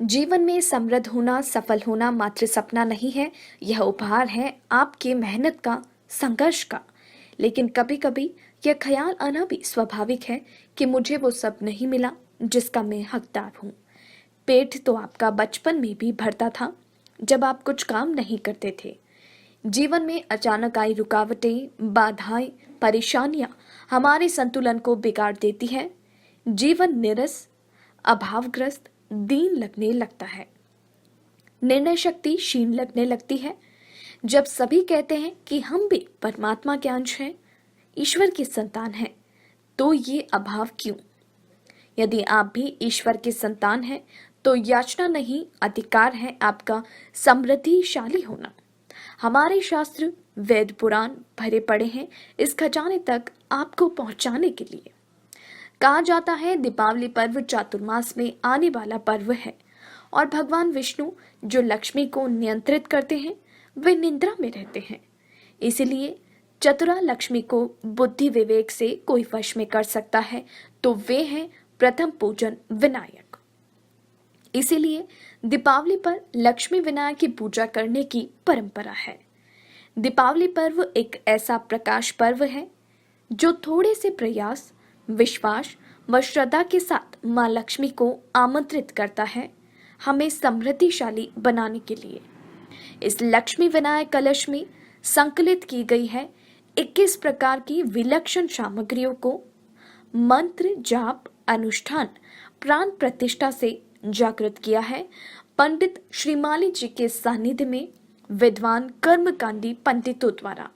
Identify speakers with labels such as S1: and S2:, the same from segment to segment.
S1: जीवन में समृद्ध होना, सफल होना मात्र सपना नहीं है, यह उपहार है आपके मेहनत का, संघर्ष का। लेकिन कभी-कभी यह ख्याल आना भी स्वाभाविक है कि मुझे वो सब नहीं मिला जिसका मैं हकदार हूँ। पेट तो आपका बचपन में भी भरता था, जब आप कुछ काम नहीं करते थे। जीवन में अचानक आई रुकावटें, बाधाएं, परेशानियां हमारे संतुलन को बिगाड़ देती है। जीवन नीरस, अभावग्रस्त, दीन लगने लगता है। निर्णय शक्ति क्षीण लगने लगती है। जब सभी कहते हैं कि हम भी परमात्मा के अंश हैं, ईश्वर की संतान हैं, तो ये अभाव क्यों? यदि आप भी ईश्वर के संतान हैं, तो याचना नहीं, अधिकार है आपका समृद्धिशाली होना। हमारे शास्त्र, वेद, पुराण भरे पड़े हैं इस खजाने तक आपको पहुंचाने के लिए। कहा जाता है दीपावली पर्व चातुर्मास में आने वाला पर्व है और भगवान विष्णु जो लक्ष्मी को नियंत्रित करते हैं वे निद्रा में रहते हैं। इसीलिए चतुरा लक्ष्मी को बुद्धि विवेक से कोई वश में कर सकता है तो वे हैं प्रथम पूजन विनायक। इसीलिए दीपावली पर लक्ष्मी विनायक की पूजा करने की परंपरा है। दीपावली पर्व एक ऐसा प्रकाश पर्व है जो थोड़े से प्रयास, विश्वास व श्रद्धा के साथ मां लक्ष्मी को आमंत्रित करता है हमें समृद्धिशाली बनाने के लिए। इस लक्ष्मी विनायक कलश में संकलित की गई है 21 प्रकार की विलक्षण सामग्रियों को मंत्र, जाप, अनुष्ठान, प्राण प्रतिष्ठा से जागृत किया है पंडित श्रीमाली जी के सानिध्य में विद्वान कर्मकांडी पंडितों द्वारा।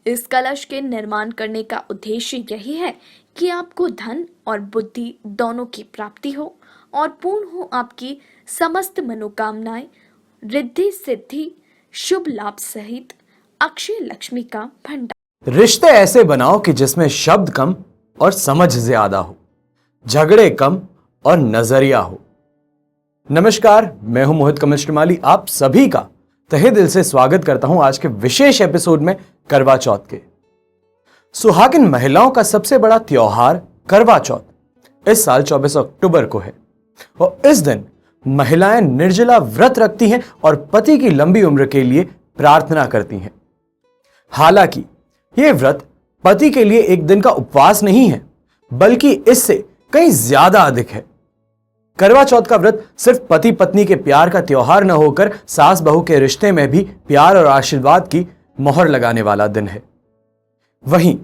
S1: इस कलश के निर्माण करने का उद्देश्य यही है कि आपको धन और बुद्धि दोनों की प्राप्ति हो और पूर्ण हो आपकी समस्त मनोकामनाएं, रिद्धि सिद्धि, शुभ लाभ सहित अक्षय लक्ष्मी का भंडार।
S2: रिश्ते ऐसे बनाओ कि जिसमें शब्द कम और समझ ज्यादा हो, झगड़े कम और नजरिया हो। नमस्कार, मैं हूं मोहित कमल श्रीमाली। आप सभी का तहे दिल से स्वागत करता हूं आज के विशेष एपिसोड में करवा चौथ के। सुहागिन महिलाओं का सबसे बड़ा त्योहार करवा चौथ इस साल 24 अक्टूबर को है और इस दिन महिलाएं निर्जला व्रत रखती हैं और पति की लंबी उम्र के लिए प्रार्थना करती हैं। हालांकि यह व्रत पति के लिए एक दिन का उपवास नहीं है, बल्कि इससे कहीं ज्यादा अधिक है। करवा चौथ का व्रत सिर्फ पति पत्नी के प्यार का त्योहार न होकर सास बहू के रिश्ते में भी प्यार और आशीर्वाद की मोहर लगाने वाला दिन है। वहीं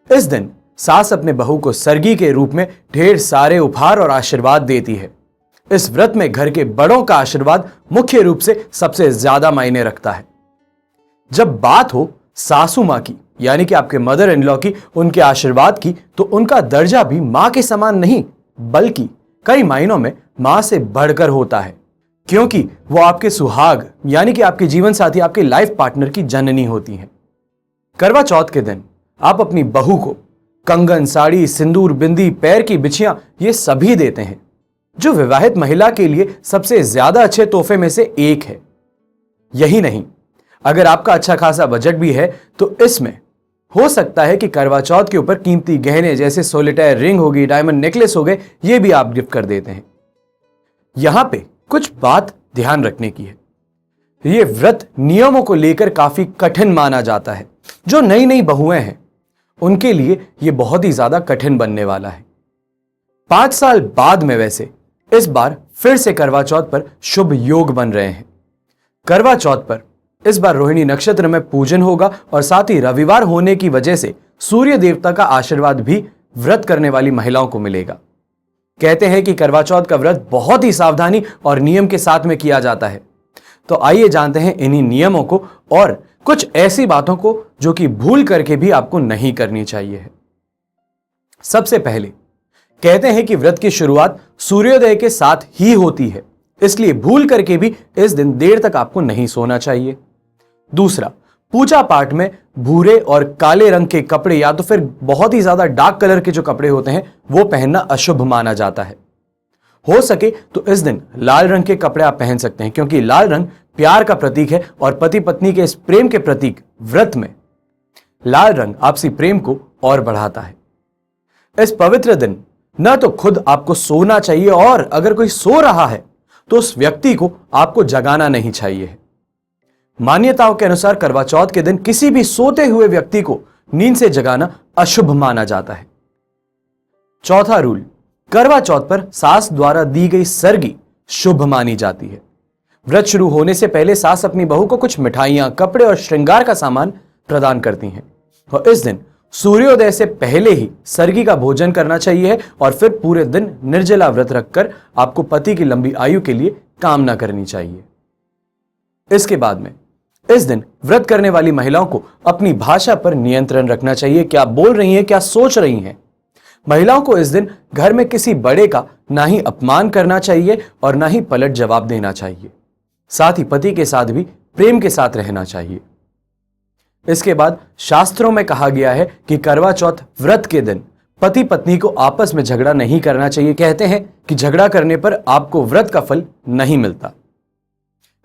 S2: इस दिन सास अपने बहू को सरगी के रूप में ढेर सारे उपहार और आशीर्वाद देती है। इस व्रत में घर के बड़ों का आशीर्वाद मुख्य रूप से सबसे ज्यादा मायने रखता है। जब बात हो सासू मां की, यानी कि आपके मदर इन लॉ की, उनके आशीर्वाद की, तो उनका दर्जा भी मां के समान नहीं, बल्कि कई मायनों में मां से बढ़कर होता है, क्योंकि वो आपके सुहाग यानी कि आपके जीवन साथी, आपके लाइफ पार्टनर की जननी होती हैं। करवा चौथ के दिन आप अपनी बहू को कंगन, साड़ी, सिंदूर, बिंदी, पैर की बिछियां ये सभी देते हैं, जो विवाहित महिला के लिए सबसे ज्यादा अच्छे तोहफे में से एक है। यही नहीं, अगर आपका अच्छा खासा बजट भी है तो इसमें हो सकता है कि करवा चौथ के ऊपर कीमती गहने जैसे सोलिटेयर रिंग होगी, डायमंड नेकलेस हो गए, ये भी आप गिफ्ट कर देते हैं। यहां पे कुछ बात ध्यान रखने की है। यह व्रत नियमों को लेकर काफी कठिन माना जाता है। जो नई नई बहुएं हैं उनके लिए यह बहुत ही ज्यादा कठिन बनने वाला है। 5 साल बाद में वैसे इस बार फिर से करवा चौथ पर शुभ योग बन रहे हैं। करवा चौथ पर इस बार रोहिणी नक्षत्र में पूजन होगा और साथ ही रविवार होने की वजह से सूर्य देवता का आशीर्वाद भी व्रत करने वाली महिलाओं को मिलेगा। कहते हैं कि करवा चौथ का व्रत बहुत ही सावधानी और नियम के साथ में किया जाता है। तो आइए जानते हैं इन्हीं नियमों को और कुछ ऐसी बातों को जो कि भूल करके भी आपको नहीं करनी चाहिए है। सबसे पहले कहते हैं कि व्रत की शुरुआत सूर्योदय के साथ ही होती है, इसलिए भूल करके भी इस दिन देर तक आपको नहीं सोना चाहिए। दूसरा, पूजा पाठ में भूरे और काले रंग के कपड़े या तो फिर बहुत ही ज्यादा डार्क कलर के जो कपड़े होते हैं वो पहनना अशुभ माना जाता है। हो सके तो इस दिन लाल रंग के कपड़े आप पहन सकते हैं, क्योंकि लाल रंग प्यार का प्रतीक है और पति पत्नी के इस प्रेम के प्रतीक व्रत में लाल रंग आपसी प्रेम को और बढ़ाता है। इस पवित्र दिन न तो खुद आपको सोना चाहिए और अगर कोई सो रहा है तो उस व्यक्ति को आपको जगाना नहीं चाहिए। मान्यताओं के अनुसार करवा चौथ के दिन किसी भी सोते हुए व्यक्ति को नींद से जगाना अशुभ माना जाता है। चौथा रूल, करवा चौथ पर सास द्वारा दी गई सरगी शुभ मानी जाती है। व्रत शुरू होने से पहले सास अपनी बहू को कुछ मिठाइयां, कपड़े और श्रृंगार का सामान प्रदान करती हैं और इस दिन सूर्योदय से पहले ही सरगी का भोजन करना चाहिए और फिर पूरे दिन निर्जला व्रत रखकर आपको पति की लंबी आयु के लिए कामना करनी चाहिए। इसके बाद में इस दिन व्रत करने वाली महिलाओं को अपनी भाषा पर नियंत्रण रखना चाहिए। क्या बोल रही हैं, क्या सोच रही हैं। महिलाओं को इस दिन घर में किसी बड़े का ना ही अपमान करना चाहिए और ना ही पलट जवाब देना चाहिए। साथ ही पति के साथ भी प्रेम के साथ रहना चाहिए। इसके बाद शास्त्रों में कहा गया है कि करवा चौथ व्रत के दिन पति पत्नी को आपस में झगड़ा नहीं करना चाहिए। कहते हैं कि झगड़ा करने पर आपको व्रत का फल नहीं मिलता।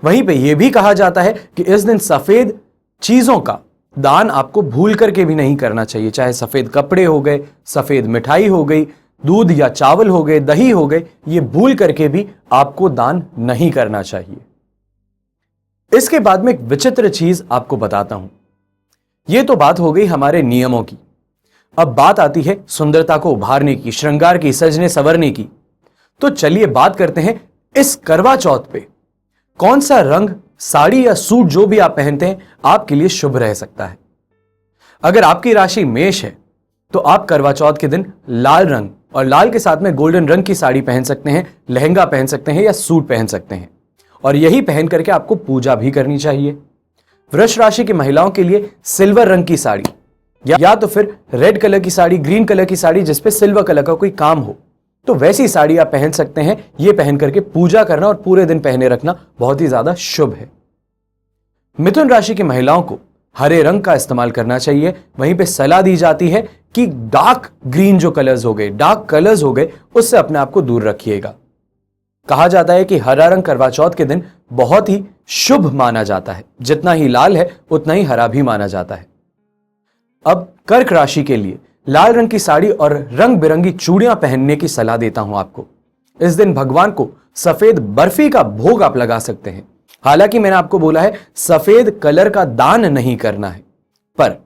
S2: वहीं पे यह भी कहा जाता है कि इस दिन सफेद चीजों का दान आपको भूल करके भी नहीं करना चाहिए। चाहे सफेद कपड़े हो गए, सफेद मिठाई हो गई, दूध या चावल हो गए, दही हो गए, ये भूल करके भी आपको दान नहीं करना चाहिए। इसके बाद में एक विचित्र चीज आपको बताता हूं। यह तो बात हो गई हमारे नियमों की। अब बात आती है सुंदरता को उभारने की, श्रृंगार की, सजने संवरने की। तो चलिए बात करते हैं इस करवा चौथ पे कौन सा रंग, साड़ी या सूट जो भी आप पहनते हैं आपके लिए शुभ रह सकता है। अगर आपकी राशि मेष है तो आप करवा चौथ के दिन लाल रंग और लाल के साथ में गोल्डन रंग की साड़ी पहन सकते हैं, लहंगा पहन सकते हैं या सूट पहन सकते हैं और यही पहन करके आपको पूजा भी करनी चाहिए। वृष राशि की महिलाओं के लिए सिल्वर रंग की साड़ी या तो फिर रेड कलर की साड़ी, ग्रीन कलर की साड़ी जिसपे सिल्वर कलर का कोई काम हो, तो वैसी साड़ी आप पहन सकते हैं। यह पहन करके पूजा करना और पूरे दिन पहने रखना बहुत ही ज्यादा शुभ है। मिथुन राशि की महिलाओं को हरे रंग का इस्तेमाल करना चाहिए। वहीं पे सलाह दी जाती है कि डार्क ग्रीन जो कलर्स हो गए, डार्क कलर्स हो गए, उससे अपने आप को दूर रखिएगा। कहा जाता है कि हरा रंग करवा चौथ के दिन बहुत ही शुभ माना जाता है। जितना ही लाल है उतना ही हरा भी माना जाता है। अब कर्क राशि के लिए लाल रंग की साड़ी और रंग बिरंगी चूड़ियां पहनने की सलाह देता हूं आपको। इस दिन भगवान को सफेद बर्फी का भोग आप लगा सकते हैं। हालांकि मैंने आपको बोला है सफेद कलर का दान नहीं करना है, पर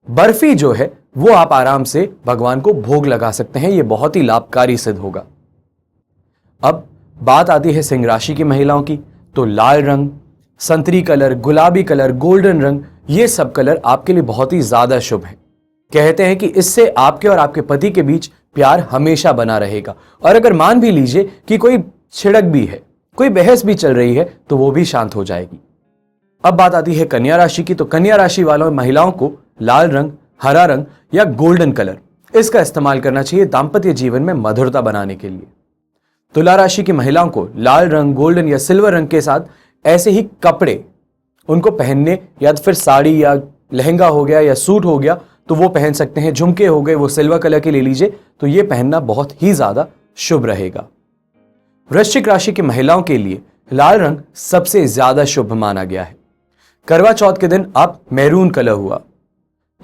S2: बर्फी जो है वो आप आराम से भगवान को भोग लगा सकते हैं। यह बहुत ही लाभकारी सिद्ध होगा। अब बात आती है सिंह राशि की महिलाओं की, तो लाल रंग, संतरी कलर, गुलाबी कलर, गोल्डन रंग, ये सब कलर आपके लिए बहुत ही ज्यादा शुभ है। कहते हैं कि इससे आपके और आपके पति के बीच प्यार हमेशा बना रहेगा और अगर मान भी लीजिए कि कोई छिड़क भी है, कोई बहस भी चल रही है, तो वो भी शांत हो जाएगी। अब बात आती है कन्या राशि की, तो कन्या राशि वालों महिलाओं को लाल रंग, हरा रंग या गोल्डन कलर इसका इस्तेमाल करना चाहिए दाम्पत्य जीवन में मधुरता बनाने के लिए। तुला राशि की महिलाओं को लाल रंग, गोल्डन या सिल्वर रंग के साथ ऐसे ही कपड़े उनको पहनने, या तो फिर साड़ी या लहंगा हो गया या सूट हो गया तो वो पहन सकते हैं। झुमके हो गए वो सिल्वर कलर के ले लीजिए, तो ये पहनना बहुत ही ज्यादा शुभ रहेगा। वृश्चिक राशि की महिलाओं के लिए लाल रंग सबसे ज्यादा शुभ माना गया है। करवा चौथ के दिन आप मैरून कलर हुआ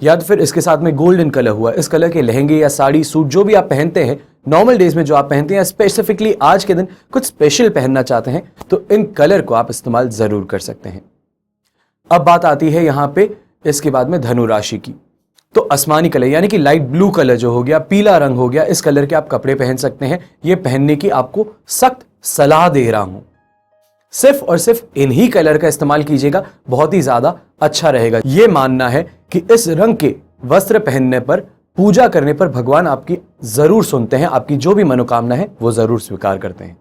S2: या तो फिर इसके साथ में गोल्डन कलर हुआ, इस कलर के लहंगे या साड़ी, सूट जो भी आप पहनते हैं, नॉर्मल डेज में जो आप पहनते हैं, स्पेसिफिकली आज के दिन कुछ स्पेशल पहनना चाहते हैं, तो इन कलर को आप इस्तेमाल जरूर कर सकते हैं। अब बात आती है यहां पे इसके बाद में धनु राशि की, तो आसमानी कलर यानी कि लाइट ब्लू कलर जो हो गया, पीला रंग हो गया, इस कलर के आप कपड़े पहन सकते हैं। ये पहनने की आपको सख्त सलाह दे रहा हूं। सिर्फ और सिर्फ इन्हीं कलर का इस्तेमाल कीजिएगा, बहुत ही ज्यादा अच्छा रहेगा। यह मानना है कि इस रंग के वस्त्र पहनने पर, पूजा करने पर भगवान आपकी जरूर सुनते हैं, आपकी जो भी मनोकामना है वो जरूर स्वीकार करते हैं।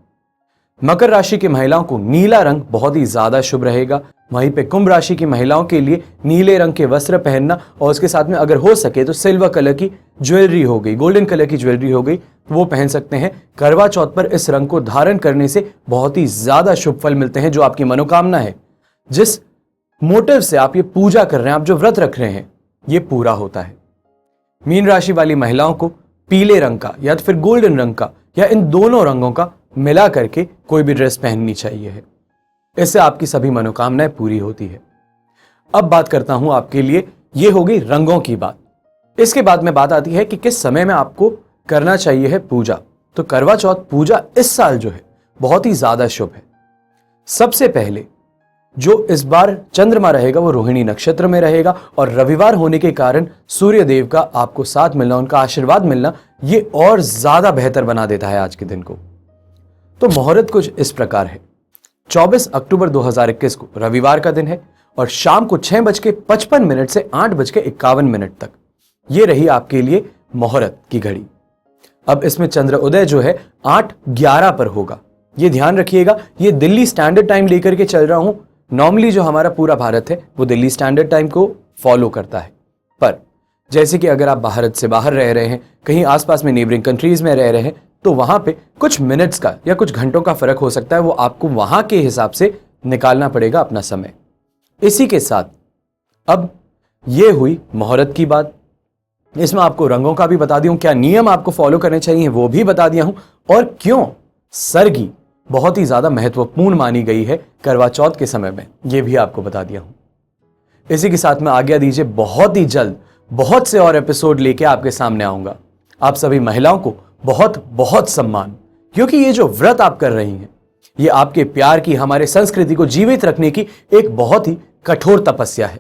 S2: मकर राशि की महिलाओं को नीला रंग बहुत ही ज्यादा शुभ रहेगा। वहीं पे कुंभ राशि की महिलाओं के लिए नीले रंग के वस्त्र पहनना और उसके साथ में अगर हो सके तो सिल्वर कलर की ज्वेलरी हो गई, गोल्डन कलर की ज्वेलरी हो गई, वो पहन सकते हैं। करवा चौथ पर इस रंग को धारण करने से बहुत ही ज्यादा शुभ फल मिलते हैं। जो आपकी मनोकामना है, जिस मोटिव से आप ये पूजा कर रहे हैं, आप जो व्रत रख रहे हैं, ये पूरा होता है। मीन राशि वाली महिलाओं को पीले रंग का या तो फिर गोल्डन रंग का या इन दोनों रंगों का मिला करके कोई भी ड्रेस पहननी चाहिए है। इससे आपकी सभी मनोकामनाएं पूरी होती है। अब बात करता हूं आपके लिए, ये होगी रंगों की बात। इसके बाद में बात आती है कि किस समय में आपको करना चाहिए है पूजा। तो करवा चौथ पूजा इस साल जो है बहुत ही ज्यादा शुभ है। सबसे पहले जो इस बार चंद्रमा रहेगा वो रोहिणी नक्षत्र में रहेगा और रविवार होने के कारण सूर्य देव का आपको साथ मिलना, उनका आशीर्वाद मिलना, ये और ज्यादा बेहतर बना देता है आज के दिन को। तो मुहूर्त कुछ इस प्रकार है। 24 अक्टूबर 2021 को रविवार का दिन है और शाम को 6:55 से 8:51 तक ये रही आपके लिए मुहूर्त की घड़ी। अब इसमें चंद्र उदय जो है 8:11 पर होगा, ये ध्यान रखिएगा। ये दिल्ली स्टैंडर्ड टाइम लेकर के चल रहा हूं। नॉर्मली जो हमारा पूरा भारत है वो दिल्ली स्टैंडर्ड टाइम को फॉलो करता है, पर जैसे कि अगर आप भारत से बाहर रह रहे हैं, कहीं आसपास में नेबरिंग कंट्रीज में रह रहे हैं, तो वहां पे कुछ मिनट्स का या कुछ घंटों का फर्क हो सकता है। वो आपको वहां के हिसाब से निकालना पड़ेगा अपना समय। इसी के साथ अब ये हुई मुहूर्त की बात। इसमें आपको रंगों का भी बता दिया हूं, क्या नियम आपको फॉलो करने चाहिए वो भी बता दिया हूं, और क्यों सरगी बहुत ही ज्यादा महत्वपूर्ण मानी गई है करवा चौथ के समय में, ये भी आपको बता दिया हूं। इसी के साथ में आज्ञा दीजिए, बहुत ही जल्द बहुत से और एपिसोड लेके आपके सामने आऊंगा। आप सभी महिलाओं को बहुत बहुत सम्मान, क्योंकि ये जो व्रत आप कर रही हैं ये आपके प्यार की, हमारे संस्कृति को जीवित रखने की एक बहुत ही कठोर तपस्या है।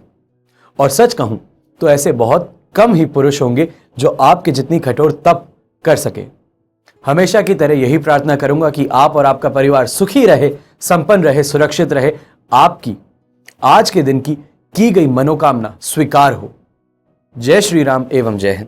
S2: और सच कहूं तो ऐसे बहुत कम ही पुरुष होंगे जो आपके जितनी कठोर तप कर सके। हमेशा की तरह यही प्रार्थना करूंगा कि आप और आपका परिवार सुखी रहे, संपन्न रहे, सुरक्षित रहे, आपकी आज के दिन की गई मनोकामना स्वीकार हो। जय श्री राम एवं जय हिंद।